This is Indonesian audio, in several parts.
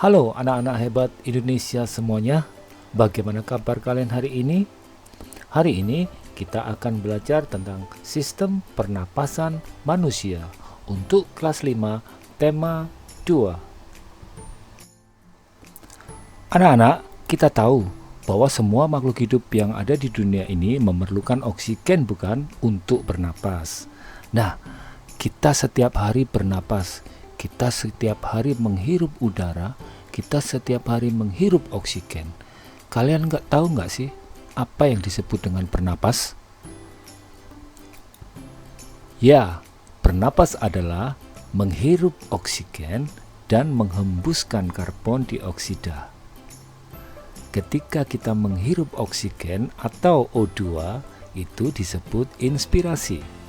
Halo anak-anak hebat Indonesia semuanya. Bagaimana kabar kalian hari ini? Hari ini kita akan belajar tentang sistem pernapasan manusia untuk kelas 5 tema 2. Anak-anak, kita tahu bahwa semua makhluk hidup yang ada di dunia ini memerlukan oksigen, bukan, untuk bernapas. Nah, kita setiap hari bernapas, kita setiap hari menghirup udara, kita setiap hari menghirup oksigen. Kalian tahu nggak sih apa yang disebut dengan bernapas? Ya, bernapas adalah menghirup oksigen dan menghembuskan karbon dioksida. Ketika kita menghirup oksigen atau O2, itu disebut inspirasi.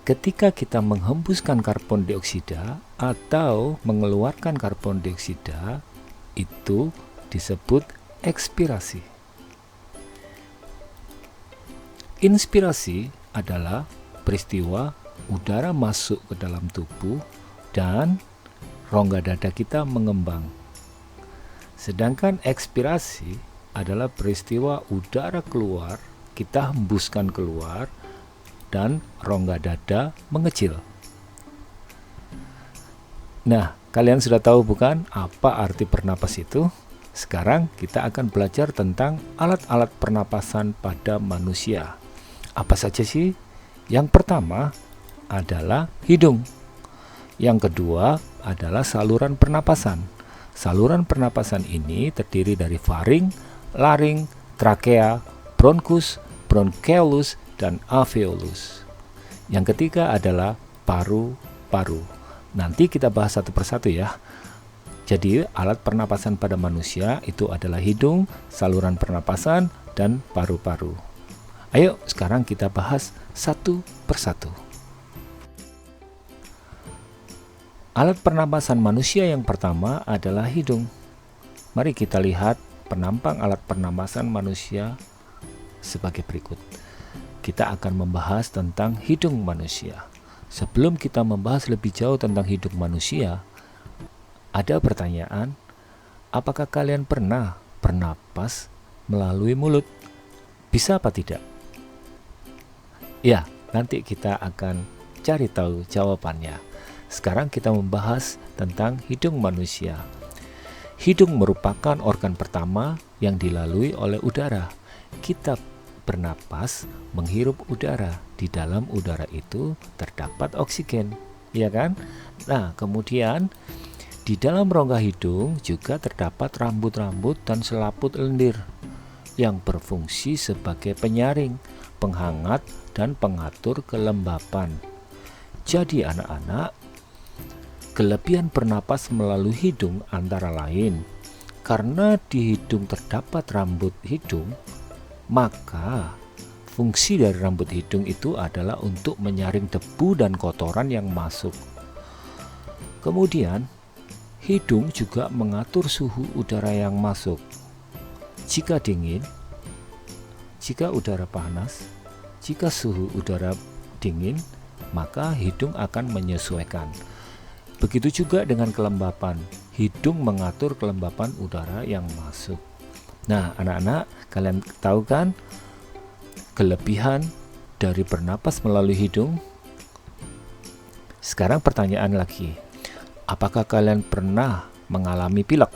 Ketika kita menghembuskan karbon dioksida atau mengeluarkan karbon dioksida, itu disebut ekspirasi. Inspirasi adalah peristiwa udara masuk ke dalam tubuh dan rongga dada kita mengembang. Sedangkan ekspirasi adalah peristiwa udara keluar, kita hembuskan keluar, dan rongga dada mengecil. Nah, kalian sudah tahu bukan apa arti pernapas itu? Sekarang kita akan belajar tentang alat-alat pernapasan pada manusia. Apa saja sih? Yang pertama adalah hidung. Yang kedua adalah saluran pernapasan. Saluran pernapasan ini terdiri dari faring, laring, trakea, bronkus, bronchiolus, dan alveolus. Yang ketiga adalah paru-paru. Nanti kita bahas satu persatu ya. Jadi alat pernapasan pada manusia itu adalah hidung, saluran pernapasan, dan paru-paru. Ayo sekarang kita bahas satu persatu. Alat pernapasan manusia yang pertama adalah hidung. Mari kita lihat penampang alat pernapasan manusia sebagai berikut. Kita akan membahas tentang hidung manusia. Sebelum kita membahas lebih jauh tentang hidung manusia, ada pertanyaan, apakah kalian pernah bernapas melalui mulut? Bisa apa tidak? Ya, nanti kita akan cari tahu jawabannya. Sekarang kita membahas tentang hidung manusia. Hidung merupakan organ pertama yang dilalui oleh udara. Kita bernapas menghirup udara. Di dalam udara itu terdapat oksigen, ya kan? Nah, kemudian di dalam rongga hidung juga terdapat rambut-rambut dan selaput lendir yang berfungsi sebagai penyaring, penghangat, dan pengatur kelembapan. Jadi anak-anak, kelebihan bernapas melalui hidung antara lain, karena di hidung terdapat rambut hidung, maka fungsi dari rambut hidung itu adalah untuk menyaring debu dan kotoran yang masuk. Kemudian, hidung juga mengatur suhu udara yang masuk. Jika dingin, jika udara panas, jika suhu udara dingin, maka hidung akan menyesuaikan. Begitu juga dengan kelembapan. Hidung mengatur kelembapan udara yang masuk. Nah, anak-anak, kalian tahu kan kelebihan dari bernapas melalui hidung? Sekarang pertanyaan lagi. Apakah kalian pernah mengalami pilek?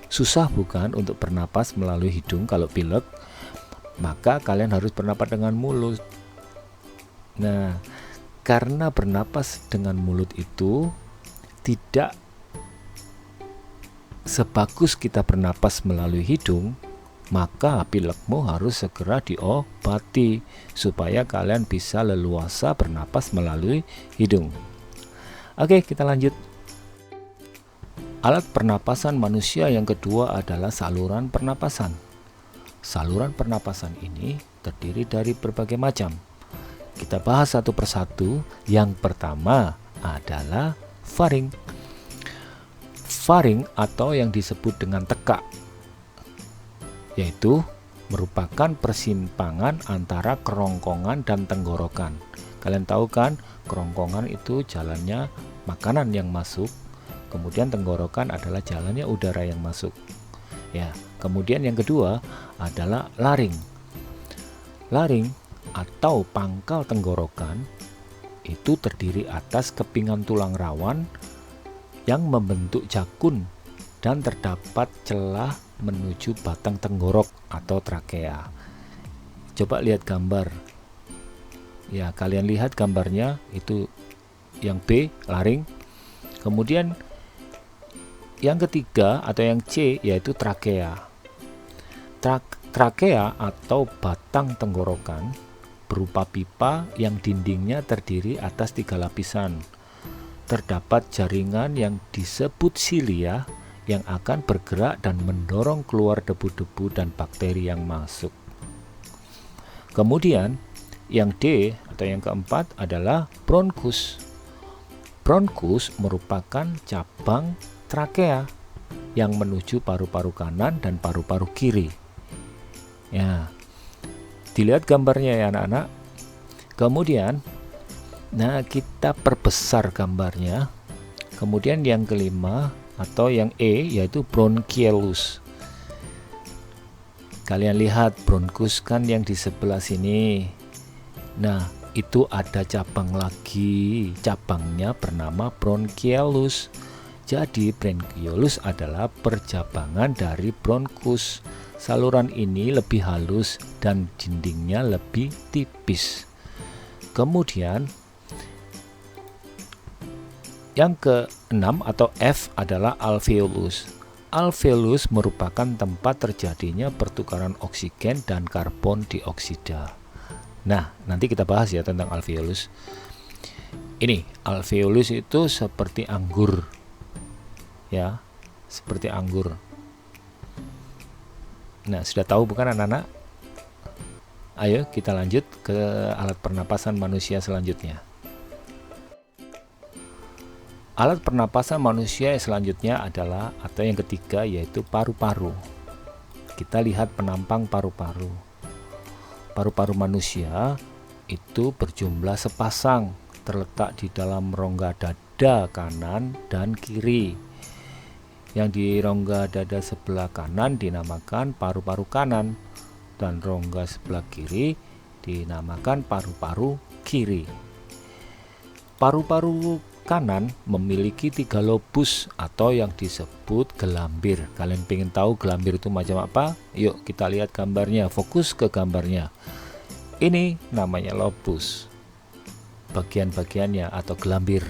Susah bukan untuk bernapas melalui hidung kalau pilek? Maka kalian harus bernapas dengan mulut. Nah, karena bernapas dengan mulut itu tidak sebagus kita bernapas melalui hidung, maka pilekmu harus segera diobati supaya kalian bisa leluasa bernapas melalui hidung. Oke, kita lanjut. Alat pernapasan manusia yang kedua adalah saluran pernapasan. Saluran pernapasan ini terdiri dari berbagai macam. Kita bahas satu persatu. Yang pertama adalah faring. Faring atau yang disebut dengan tekak, yaitu merupakan persimpangan antara kerongkongan dan tenggorokan. Kalian tahu kan, kerongkongan itu jalannya makanan yang masuk, kemudian tenggorokan adalah jalannya udara yang masuk. Ya, kemudian yang kedua adalah laring. Laring atau pangkal tenggorokan itu terdiri atas kepingan tulang rawan yang membentuk jakun dan terdapat celah menuju batang tenggorok atau trakea. Coba lihat gambar. Ya, kalian lihat gambarnya, itu yang B, laring. Kemudian yang ketiga atau yang C yaitu trakea. Trakea atau batang tenggorokan berupa pipa yang dindingnya terdiri atas 3 lapisan. Terdapat jaringan yang disebut silia yang akan bergerak dan mendorong keluar debu-debu dan bakteri yang masuk. Kemudian yang D atau yang keempat adalah bronkus. Bronkus merupakan cabang trakea yang menuju paru-paru kanan dan paru-paru kiri. Ya, dilihat gambarnya ya anak-anak. Kemudian, nah kita perbesar gambarnya. Kemudian yang kelima atau yang E yaitu bronchiolus. Kalian lihat bronkus kan yang di sebelah sini. Nah, itu ada cabang lagi. Cabangnya bernama bronchiolus. Jadi bronchiolus adalah percabangan dari bronkus. Saluran ini lebih halus dan dindingnya lebih tipis. Kemudian yang keenam atau F adalah alveolus. Alveolus merupakan tempat terjadinya pertukaran oksigen dan karbon dioksida. Nah, nanti kita bahas ya tentang alveolus. Ini, alveolus itu seperti anggur. Ya, seperti anggur. Nah, sudah tahu bukan anak-anak? Ayo kita lanjut ke alat pernapasan manusia selanjutnya. Alat pernapasan manusia yang selanjutnya adalah atau yang ketiga yaitu paru-paru. Kita lihat penampang paru-paru. Paru-paru manusia itu berjumlah sepasang, terletak di dalam rongga dada kanan dan kiri. Yang di rongga dada sebelah kanan dinamakan paru-paru kanan dan rongga sebelah kiri dinamakan paru-paru kiri. Paru-paru kanan memiliki 3 lobus atau yang disebut gelambir. Kalian pengen tahu gelambir itu macam apa? Yuk kita lihat gambarnya, fokus ke gambarnya. Ini namanya lobus, bagian-bagiannya atau gelambir.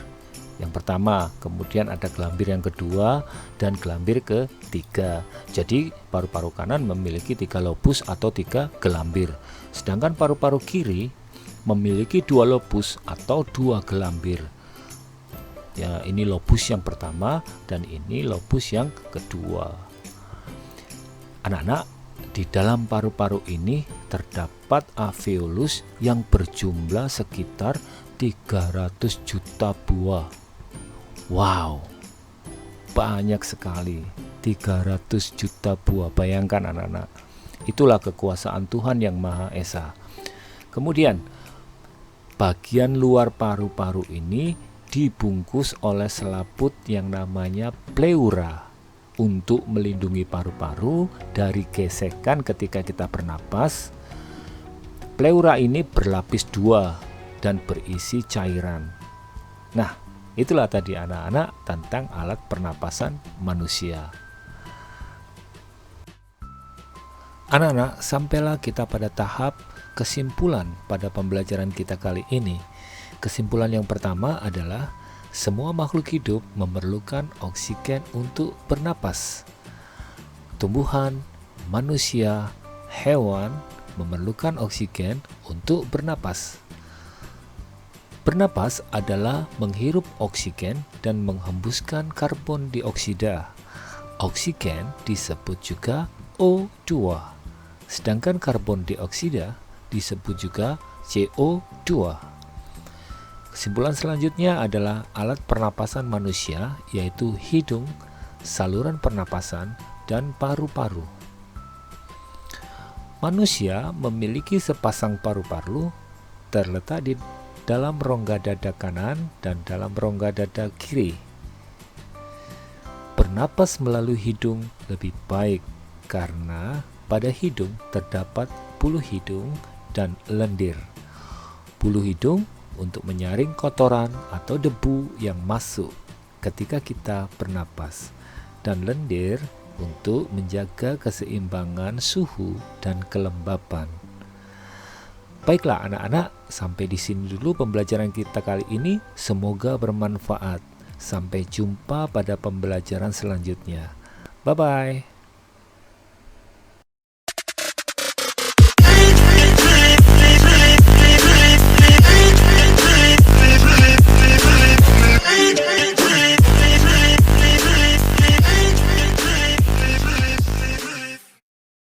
Yang pertama, kemudian ada gelambir yang kedua dan gelambir ketiga. Jadi paru-paru kanan memiliki 3 lobus atau 3 gelambir. Sedangkan paru-paru kiri memiliki 2 lobus atau 2 gelambir. Ya, ini lobus yang pertama dan ini lobus yang kedua. Anak-anak, di dalam paru-paru ini terdapat alveolus yang berjumlah sekitar 300 juta buah. Wow, banyak sekali, 300 juta buah. Bayangkan anak-anak, itulah kekuasaan Tuhan yang Maha Esa. Kemudian, bagian luar paru-paru ini dibungkus oleh selaput yang namanya pleura untuk melindungi paru-paru dari gesekan ketika kita bernapas. Pleura ini berlapis 2 dan berisi cairan. Nah, itulah tadi anak-anak tentang alat pernapasan manusia. Anak-anak, sampailah kita pada tahap kesimpulan pada pembelajaran kita kali ini. Kesimpulan yang pertama adalah semua makhluk hidup memerlukan oksigen untuk bernapas. Tumbuhan, manusia, hewan memerlukan oksigen untuk bernapas. Bernapas adalah menghirup oksigen dan menghembuskan karbon dioksida. Oksigen disebut juga O2, sedangkan karbon dioksida disebut juga CO2. Kesimpulan selanjutnya adalah alat pernapasan manusia yaitu hidung, saluran pernapasan, dan paru-paru. Manusia memiliki sepasang paru-paru terletak di dalam rongga dada kanan dan dalam rongga dada kiri. bernapas melalui hidung lebih baik karena pada hidung terdapat buluh hidung dan lendir. Buluh hidung untuk menyaring kotoran atau debu yang masuk ketika kita bernapas, dan lendir untuk menjaga keseimbangan suhu dan kelembapan. Baiklah anak-anak, sampai di sini dulu pembelajaran kita kali ini. Semoga bermanfaat. Sampai jumpa pada pembelajaran selanjutnya. Bye-bye.